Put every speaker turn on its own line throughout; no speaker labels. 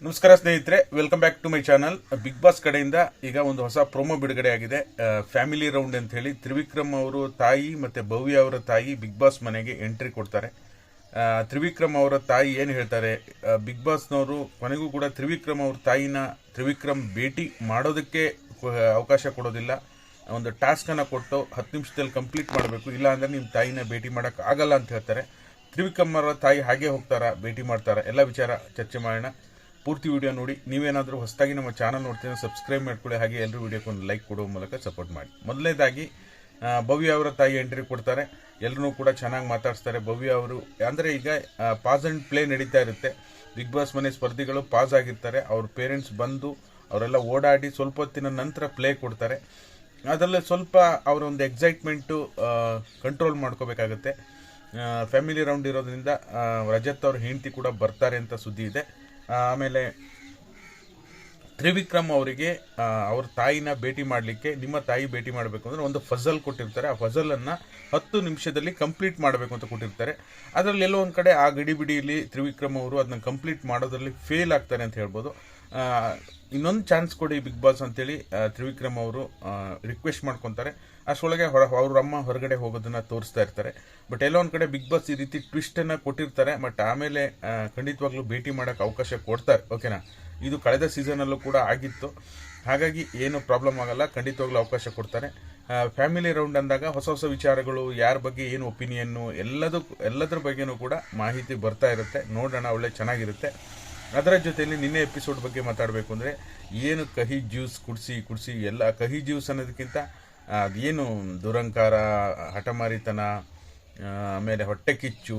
ನಮಸ್ಕಾರ ಸ್ನೇಹಿತರೆ, welcome back to my channel. Bigg Boss ಕಡೆಯಿಂದ ಈಗ ಒಂದು ಹೊಸ ಪ್ರೊಮೋ ಬಿಡುಗಡೆ ಆಗಿದೆ. ಫ್ಯಾಮಿಲಿ ರೌಂಡ್ ಅಂತ ಹೇಳಿ ತ್ರಿವಿಕ್ರಮ್ ಅವರು ತಾಯಿ ಮತ್ತೆ ಭವ್ಯ ಅವರ ತಾಯಿ ಬಿಗ್ ಬಾಸ್ ಮನೆಗೆ ಎಂಟ್ರಿ ಕೊಡ್ತಾರೆ. ತ್ರಿವಿಕ್ರಮ್ ಅವರ ತಾಯಿ ಏನು ಹೇಳ್ತಾರೆ, ಬಿಗ್ ಬಾಸ್ನವರು ಕೊನೆಗೂ ಕೂಡ ತ್ರಿವಿಕ್ರಮ್ ಅವ್ರ ತಾಯಿನ ತ್ರಿವಿಕ್ರಮ್ ಭೇಟಿ ಮಾಡೋದಕ್ಕೆ ಅವಕಾಶ ಕೊಡೋದಿಲ್ಲ. ಒಂದು ಟಾಸ್ಕ್ ಅನ್ನ ಕೊಟ್ಟು 10 ನಿಮಿಷದಲ್ಲಿ ಕಂಪ್ಲೀಟ್ ಮಾಡಬೇಕು, ಇಲ್ಲ ಅಂದ್ರೆ ನಿಮ್ಮ ತಾಯಿನ ಭೇಟಿ ಮಾಡಕ್ ಆಗಲ್ಲ ಅಂತ ಹೇಳ್ತಾರೆ. ತ್ರಿವಿಕ್ರಮ್ ಅವರ ತಾಯಿ ಹಾಗೆ ಹೋಗ್ತಾರಾ, ಭೇಟಿ ಮಾಡ್ತಾರಾ, ಎಲ್ಲ ವಿಚಾರ ಚರ್ಚೆ ಮಾಡೋಣ. ಪೂರ್ತಿ ವಿಡಿಯೋ ನೋಡಿ. ನೀವೇನಾದರೂ ಹೊಸದಾಗಿ ನಮ್ಮ ಚಾನಲ್ ನೋಡ್ತೀರಾ ಸಬ್ಸ್ಕ್ರೈಬ್ ಮಾಡ್ಕೊಳ್ಳಿ, ಹಾಗೆ ಎಲ್ಲರೂ ವಿಡಿಯೋಕ್ಕೆ ಒಂದು ಲೈಕ್ ಕೊಡುವ ಮೂಲಕ ಸಪೋರ್ಟ್ ಮಾಡಿ. ಮೊದಲನೇದಾಗಿ ಭವ್ಯ ಅವರ ತಾಯಿ ಎಂಟ್ರಿ ಕೊಡ್ತಾರೆ. ಎಲ್ಲರೂ ಕೂಡ ಚೆನ್ನಾಗಿ ಮಾತಾಡಿಸ್ತಾರೆ. ಭವ್ಯ ಅವರು ಅಂದರೆ ಈಗ ಪಾಸ್ ಆ್ಯಂಡ್ ಪ್ಲೇ ನಡೀತಾ ಇರುತ್ತೆ. ಬಿಗ್ ಬಾಸ್ ಮನೆ ಸ್ಪರ್ಧಿಗಳು ಪಾಸ್ ಆಗಿರ್ತಾರೆ, ಅವ್ರ ಪೇರೆಂಟ್ಸ್ ಬಂದು ಅವರೆಲ್ಲ ಓಡಾಡಿ ಸ್ವಲ್ಪ ಹೊತ್ತಿನ ನಂತರ ಪ್ಲೇ ಕೊಡ್ತಾರೆ. ಅದರಲ್ಲಿ ಸ್ವಲ್ಪ ಅವರ ಒಂದು ಎಕ್ಸೈಟ್ಮೆಂಟು ಕಂಟ್ರೋಲ್ ಮಾಡ್ಕೋಬೇಕಾಗತ್ತೆ. ಫ್ಯಾಮಿಲಿ ರೌಂಡ್ ಇರೋದ್ರಿಂದ ರಜತ್ ಅವ್ರ ಹೆಂಡತಿ ಕೂಡ ಬರ್ತಾರೆ ಅಂತ ಸುದ್ದಿ ಇದೆ. ಆಮೇಲೆ ತ್ರಿವಿಕ್ರಮ್ ಅವರಿಗೆ ಅವ್ರ ತಾಯಿನ ಭೇಟಿ ಮಾಡಲಿಕ್ಕೆ, ನಿಮ್ಮ ತಾಯಿ ಭೇಟಿ ಮಾಡಬೇಕು ಅಂದರೆ ಒಂದು ಫಜಲ್ ಕೊಟ್ಟಿರ್ತಾರೆ. ಆ ಫಜಲನ್ನು 10 ನಿಮಿಷದಲ್ಲಿ ಕಂಪ್ಲೀಟ್ ಮಾಡಬೇಕು ಅಂತ ಕೊಟ್ಟಿರ್ತಾರೆ. ಅದರಲ್ಲಿ ಎಲ್ಲೋ ಒಂದು ಕಡೆ ಆ ಗಡಿಬಿಡಿಯಲ್ಲಿ ತ್ರಿವಿಕ್ರಮ್ ಅವರು ಅದನ್ನ ಕಂಪ್ಲೀಟ್ ಮಾಡೋದ್ರಲ್ಲಿ ಫೇಲ್ ಆಗ್ತಾರೆ ಅಂತ ಹೇಳ್ಬೋದು. ಇನ್ನೊಂದು ಚಾನ್ಸ್ ಕೊಡಿ ಬಿಗ್ ಬಾಸ್ ಅಂತೇಳಿ ತ್ರಿವಿಕ್ರಮ್ ಅವರು ರಿಕ್ವೆಸ್ಟ್ ಮಾಡ್ಕೊತಾರೆ. ಅಷ್ಟೊಳಗೆ ಅವ್ರ ಅಮ್ಮ ಹೊರಗಡೆ ಹೋಗೋದನ್ನ ತೋರಿಸ್ತಾ ಇರ್ತಾರೆ. ಬಟ್ ಎಲ್ಲೋ ಒಂದು ಕಡೆ ಬಿಗ್ ಬಾಸ್ ಈ ರೀತಿ ಟ್ವಿಸ್ಟ್ ಅನ್ನ ಕೊಟ್ಟಿರ್ತಾರೆ. ಬಟ್ ಆಮೇಲೆ ಖಂಡಿತವಾಗ್ಲೂ ಭೇಟಿ ಮಾಡಕ್ಕೆ ಅವಕಾಶ ಕೊಡ್ತಾರೆ. ಓಕೆನಾ, ಇದು ಕಳೆದ ಸೀಸನಲ್ಲೂ ಕೂಡ ಆಗಿತ್ತು. ಹಾಗಾಗಿ ಏನು ಪ್ರಾಬ್ಲಮ್ ಆಗಲ್ಲ, ಖಂಡಿತವಾಗ್ಲೂ ಅವಕಾಶ ಕೊಡ್ತಾರೆ. ಫ್ಯಾಮಿಲಿ ರೌಂಡ್ ಅಂದಾಗ ಹೊಸ ಹೊಸ ವಿಚಾರಗಳು, ಯಾರ ಬಗ್ಗೆ ಏನು ಒಪಿನಿಯನ್ನು, ಎಲ್ಲದರ ಬಗ್ಗೆನೂ ಕೂಡ ಮಾಹಿತಿ ಬರ್ತಾ ಇರುತ್ತೆ. ನೋಡೋಣ, ಒಳ್ಳೆ ಚೆನ್ನಾಗಿರುತ್ತೆ. ಅದರ ಜೊತೆಯಲ್ಲಿ ನಿನ್ನೆ ಎಪಿಸೋಡ್ ಬಗ್ಗೆ ಮಾತಾಡಬೇಕು ಅಂದರೆ, ಏನು ಕಹಿ ಜ್ಯೂಸ್ ಕುಡಿಸಿ ಎಲ್ಲ ಕಹಿ ಜ್ಯೂಸ್ ಅನ್ನೋದಕ್ಕಿಂತ ಅದೇನು ದುರಂಕಾರ, ಹಠಮಾರಿತನ, ಆಮೇಲೆ ಹೊಟ್ಟೆ ಕಿಚ್ಚು,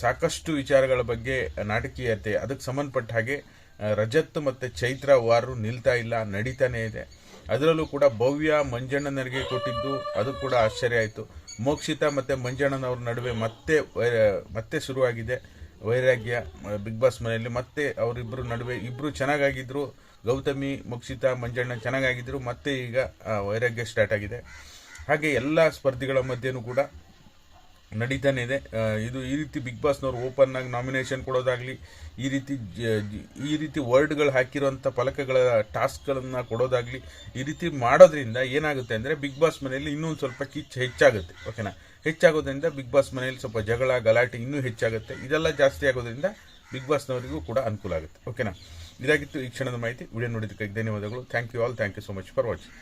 ಸಾಕಷ್ಟು ವಿಚಾರಗಳ ಬಗ್ಗೆ ನಾಟಕೀಯತೆ, ಅದಕ್ಕೆ ಸಂಬಂಧಪಟ್ಟ ಹಾಗೆ ರಜತ್ ಮತ್ತು ಚೈತ್ರ ವಾರು ನಿಲ್ತಾ ಇಲ್ಲ, ನಡೀತಾನೆ ಇದೆ. ಅದರಲ್ಲೂ ಕೂಡ ಭವ್ಯ ಮಂಜಣ್ಣನವರಿಗೆ ಕೊಟ್ಟಿದ್ದು ಅದು ಕೂಡ ಆಶ್ಚರ್ಯ ಆಯಿತು. ಮೋಕ್ಷಿತಾ ಮತ್ತು ಮಂಜಣ್ಣನವ್ರ ನಡುವೆ ಮತ್ತೆ ಶುರುವಾಗಿದೆ ವೈರಾಗ್ಯ ಬಿಗ್ ಬಾಸ್ ಮನೆಯಲ್ಲಿ. ಮತ್ತೆ ಅವರಿಬ್ಬರು ನಡುವೆ ಇಬ್ಬರು ಚೆನ್ನಾಗಿದ್ರು, ಗೌತಮಿ, ಮೋಕ್ಷಿತಾ, ಮಂಜಣ್ಣ ಚೆನ್ನಾಗಿದ್ರು. ಮತ್ತೆ ಈಗ ವೈರಾಗ್ಯ ಸ್ಟಾರ್ಟ್ ಆಗಿದೆ. ಹಾಗೆ ಎಲ್ಲ ಸ್ಪರ್ಧಿಗಳ ಮಧ್ಯೆನೂ ಕೂಡ ನಡೀತಾನೆ ಇದೆ. ಇದು ಈ ರೀತಿ ಬಿಗ್ ಬಾಸ್ನವ್ರು ಓಪನ್ ಆಗಿ ನಾಮಿನೇಷನ್ ಕೊಡೋದಾಗ್ಲಿ, ಈ ರೀತಿ ವರ್ಡ್ಗಳು ಹಾಕಿರುವಂಥ ಫಲಕಗಳ ಟಾಸ್ಕ್ಗಳನ್ನು ಕೊಡೋದಾಗ್ಲಿ, ಈ ರೀತಿ ಮಾಡೋದ್ರಿಂದ ಏನಾಗುತ್ತೆ ಅಂದರೆ ಬಿಗ್ ಬಾಸ್ ಮನೆಯಲ್ಲಿ ಇನ್ನೊಂದು ಸ್ವಲ್ಪ ಕಿಚ್ಚು ಹೆಚ್ಚಾಗುತ್ತೆ. ಓಕೆನಾ, ಹೆಚ್ಚಾಗೋದ್ರಿಂದ ಬಿಗ್ ಬಾಸ್ ಮನೆಯಲ್ಲಿ ಸ್ವಲ್ಪ ಜಗಳ ಗಲಾಟೆ ಇನ್ನೂ ಹೆಚ್ಚಾಗುತ್ತೆ. ಇದೆಲ್ಲ ಜಾಸ್ತಿ ಆಗೋದ್ರಿಂದ ಬಿಗ್ ಬಾಸ್ನವರಿಗೂ ಕೂಡ ಅನುಕೂಲ ಆಗುತ್ತೆ. ಓಕೆನಾ, ಇದಾಗಿತ್ತು ಈ ಕ್ಷಣದ ಮಾಹಿತಿ. ವಿಡಿಯೋ ನೋಡಿದ್ದಕ್ಕಾಗಿ ಧನ್ಯವಾದಗಳು. Thank you all. Thank you so much for watching.